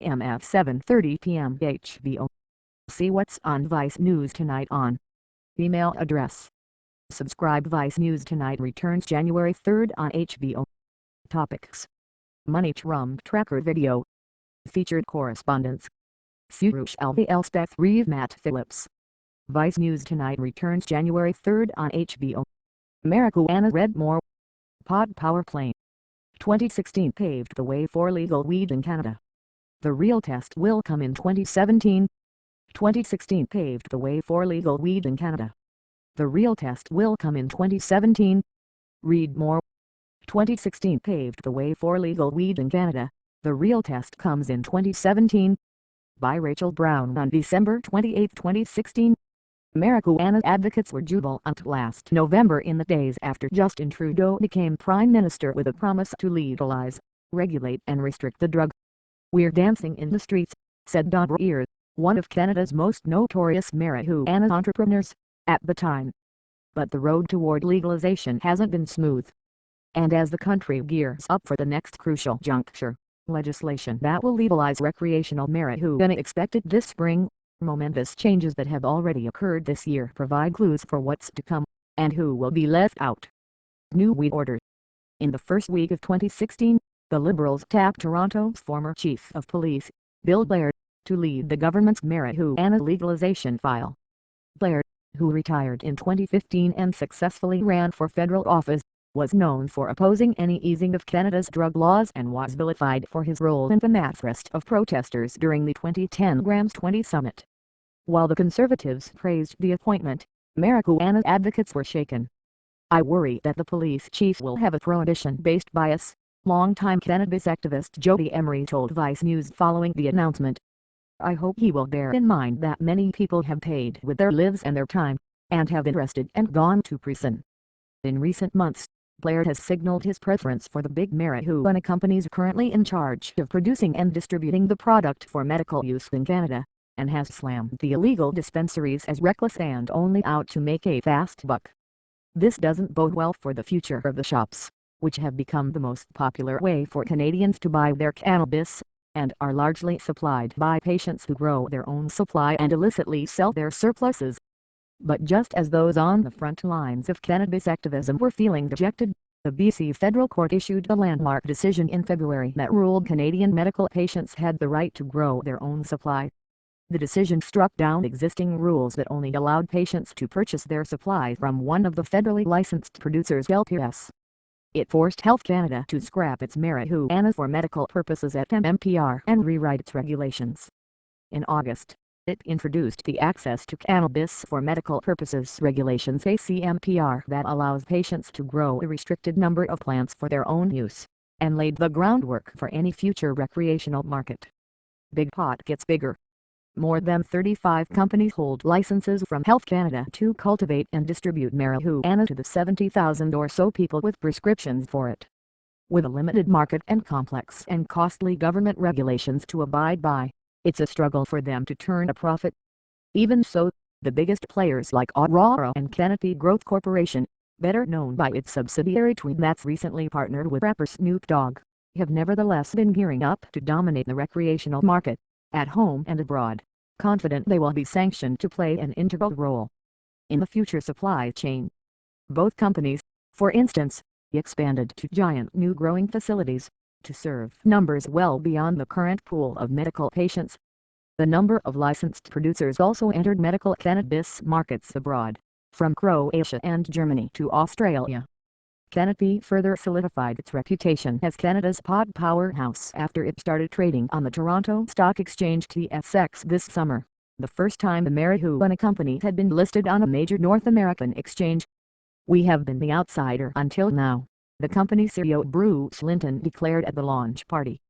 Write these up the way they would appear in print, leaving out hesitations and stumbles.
a.m. at 7:30 p.m. HBO. See what's on Vice News Tonight on email address. Subscribe. Vice News Tonight returns January 3rd on HBO. Topics: Money Trump Tracker Video. Featured correspondents: Surush Alvi, Elspeth Reeve, Matt Phillips. Vice News Tonight returns January 3rd on HBO. Marijuana Red More. Pod Power Plane. 2016 paved the way for legal weed in Canada. The real test will come in 2017. 2016 paved the way for legal weed in Canada. The real test will come in 2017. Read more. 2016 paved the way for legal weed in Canada. The real test comes in 2017. By Rachel Brown on December 28, 2016. Marijuana advocates were jubilant last November in the days after Justin Trudeau became Prime Minister with a promise to legalize, regulate and restrict the drug. "We're dancing in the streets," said Don Breer, one of Canada's most notorious marijuana entrepreneurs, at the time. But the road toward legalization hasn't been smooth. And as the country gears up for the next crucial juncture, legislation that will legalize recreational marijuana expected this spring, momentous changes that have already occurred this year provide clues for what's to come, and who will be left out. New weed order. In the first week of 2016, the Liberals tapped Toronto's former Chief of Police, Bill Blair, to lead the government's marijuana legalization file. Blair, who retired in 2015 and successfully ran for federal office, was known for opposing any easing of Canada's drug laws and was vilified for his role in the mass arrest of protesters during the 2010 Grams 20 summit. While the Conservatives praised the appointment, marijuana advocates were shaken. "I worry that the police chief will have a prohibition-based bias," longtime cannabis activist Jody Emery told Vice News following the announcement. "I hope he will bear in mind that many people have paid with their lives and their time, and have been arrested and gone to prison." In recent months, Blair has signaled his preference for the big marijuana companies currently in charge of producing and distributing the product for medical use in Canada, and has slammed the illegal dispensaries as reckless and only out to make a fast buck. This doesn't bode well for the future of the shops, which have become the most popular way for Canadians to buy their cannabis, and are largely supplied by patients who grow their own supply and illicitly sell their surpluses. But just as those on the front lines of cannabis activism were feeling dejected, the BC Federal Court issued a landmark decision in February that ruled Canadian medical patients had the right to grow their own supply. The decision struck down existing rules that only allowed patients to purchase their supply from one of the federally licensed producers (LPS). It forced Health Canada to scrap its marijuana for medical purposes at MMPR and rewrite its regulations. In August, it introduced the Access to Cannabis for Medical Purposes Regulations (ACMPR) that allows patients to grow a restricted number of plants for their own use, and laid the groundwork for any future recreational market. Big Pot gets bigger. More than 35 companies hold licenses from Health Canada to cultivate and distribute marijuana to the 70,000 or so people with prescriptions for it. With a limited market and complex and costly government regulations to abide by, it's a struggle for them to turn a profit. Even so, the biggest players like Aurora and Canopy Growth Corporation, better known by its subsidiary Tweed that's recently partnered with rapper Snoop Dogg, have nevertheless been gearing up to dominate the recreational market, at home and abroad, confident they will be sanctioned to play an integral role in the future supply chain. Both companies, for instance, expanded to giant new growing facilities, to serve numbers well beyond the current pool of medical patients. The number of licensed producers also entered medical cannabis markets abroad, from Croatia and Germany to Australia. Canopy further solidified its reputation as Canada's pod powerhouse after it started trading on the Toronto Stock Exchange (TSX) this summer, the first time the marijuana company had been listed on a major North American exchange. "We have been the outsider until now," the company's CEO Bruce Linton declared at the launch party.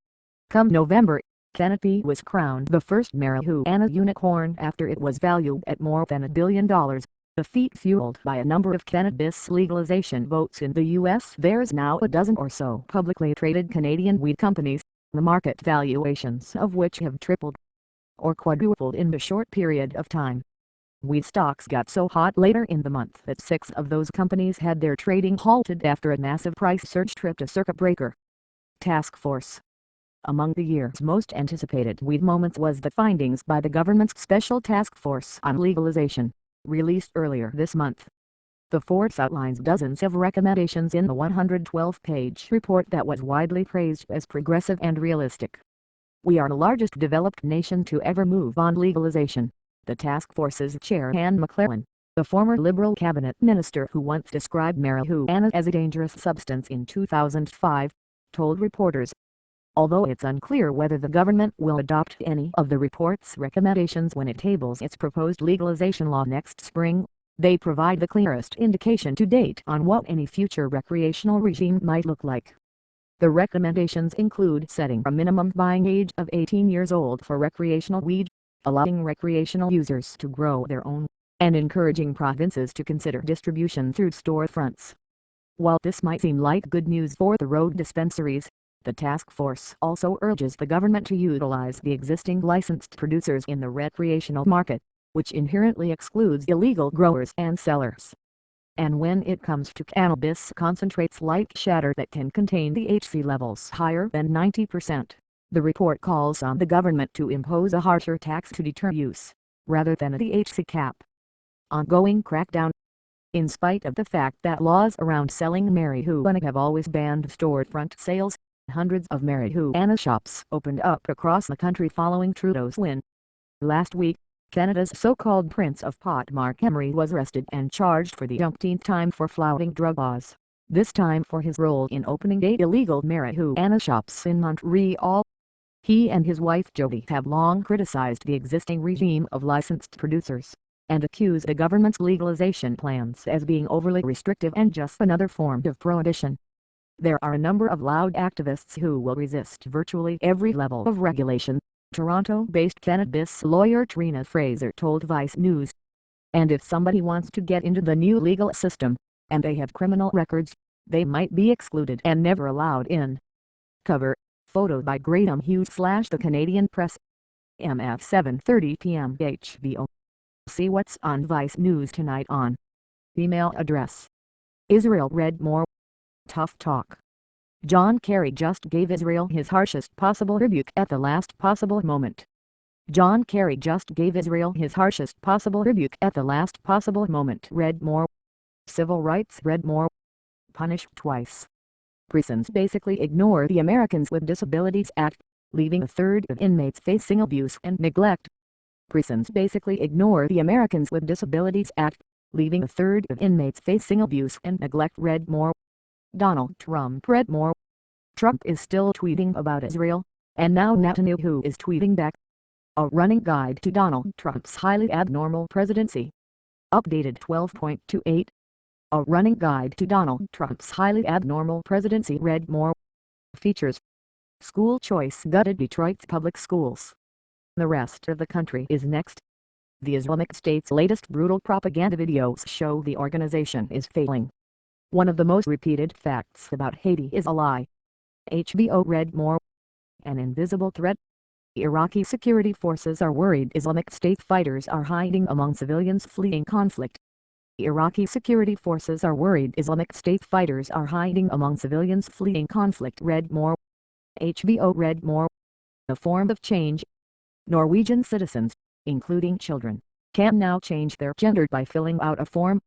Come November, Canopy was crowned the first marijuana unicorn after it was valued at more than $1 billion. A feat fueled by a number of cannabis legalization votes in the U.S. There's now a dozen or so publicly traded Canadian weed companies, the market valuations of which have tripled or quadrupled in a short period of time. Weed stocks got so hot later in the month that 6 of those companies had their trading halted after a massive price surge tripped a circuit breaker. Task Force Among the year's most anticipated weed moments was the findings by the government's Special Task Force on Legalization, released earlier this month. The force outlines dozens of recommendations in the 112-page report that was widely praised as progressive and realistic. "We are the largest developed nation to ever move on legalization," the task force's chair Ann McClellan, the former Liberal cabinet minister who once described marijuana as a dangerous substance in 2005, told reporters. Although it's unclear whether the government will adopt any of the report's recommendations when it tables its proposed legalization law next spring, they provide the clearest indication to date on what any future recreational regime might look like. The recommendations include setting a minimum buying age of 18 years old for recreational weed, allowing recreational users to grow their own, and encouraging provinces to consider distribution through storefronts. While this might seem like good news for the road dispensaries, the task force also urges the government to utilize the existing licensed producers in the recreational market, which inherently excludes illegal growers and sellers. And when it comes to cannabis concentrates like shatter that can contain THC levels higher than 90%, the report calls on the government to impose a harsher tax to deter use, rather than a THC cap. Ongoing crackdown. In spite of the fact that laws around selling marijuana have always banned storefront sales, hundreds of marijuana shops opened up across the country following Trudeau's win. Last week, Canada's so-called Prince of Pot Mark Emery was arrested and charged for the umpteenth time for flouting drug laws, this time for his role in opening 8 illegal marijuana shops in Montreal. He and his wife Jody have long criticized the existing regime of licensed producers, and accuse the government's legalization plans as being overly restrictive and just another form of prohibition. There are a number of loud activists who will resist virtually every level of regulation, Toronto-based cannabis lawyer Trina Fraser told Vice News. And if somebody wants to get into the new legal system, and they have criminal records, they might be excluded and never allowed in. Cover photo by Graham Hughes / The Canadian Press. MF 7:30 p.m. HBO. See what's on Vice News tonight on. Email address. Israel read more. Tough talk. John Kerry just gave Israel his harshest possible rebuke at the last possible moment. John Kerry just gave Israel his harshest possible rebuke at the last possible moment. Read more. Civil rights read more. Punished twice. Prisons basically ignore the Americans with Disabilities Act, leaving a third of inmates facing abuse and neglect. Prisons basically ignore the Americans with Disabilities Act, leaving a third of inmates facing abuse and neglect. Read more. Donald Trump read more. Trump is still tweeting about Israel, and now Netanyahu is tweeting back. A running guide to Donald Trump's highly abnormal presidency. Updated 12.28. A running guide to Donald Trump's highly abnormal presidency. Read more. Features. School choice gutted Detroit's public schools. The rest of the country is next. The Islamic State's latest brutal propaganda videos show the organization is failing. One of the most repeated facts about Haiti is a lie. HBO read more. An invisible threat. Iraqi security forces are worried Islamic State fighters are hiding among civilians fleeing conflict. Iraqi security forces are worried Islamic State fighters are hiding among civilians fleeing conflict. Read more. HBO read more. A form of change. Norwegian citizens, including children, can now change their gender by filling out a form.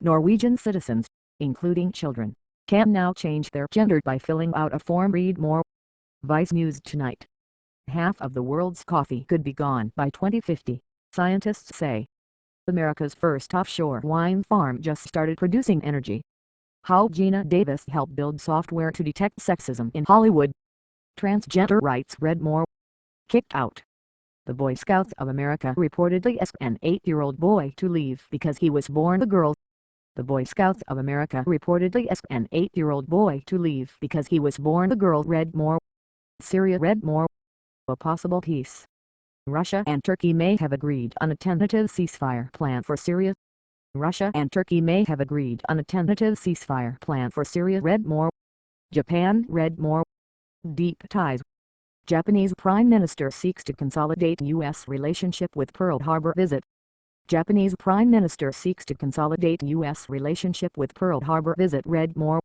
Norwegian citizens, including children, can now change their gender by filling out a form. Read more. Vice News tonight. Half of the world's coffee could be gone by 2050, scientists say. America's first offshore wind farm just started producing energy. How Gina Davis helped build software to detect sexism in Hollywood. Transgender rights read more. Kicked out. The Boy Scouts of America reportedly asked an 8-year-old boy to leave because he was born a girl. The Boy Scouts of America reportedly asked an 8-year-old boy to leave because he was born a girl. Read more. Syria read more. A possible peace. Russia and Turkey may have agreed on a tentative ceasefire plan for Syria. Russia and Turkey may have agreed on a tentative ceasefire plan for Syria. Read more. Japan read more. Deep ties. Japanese Prime Minister seeks to consolidate U.S. relationship with Pearl Harbor visit. Japanese Prime Minister seeks to consolidate U.S. relationship with Pearl Harbor visit. Read more.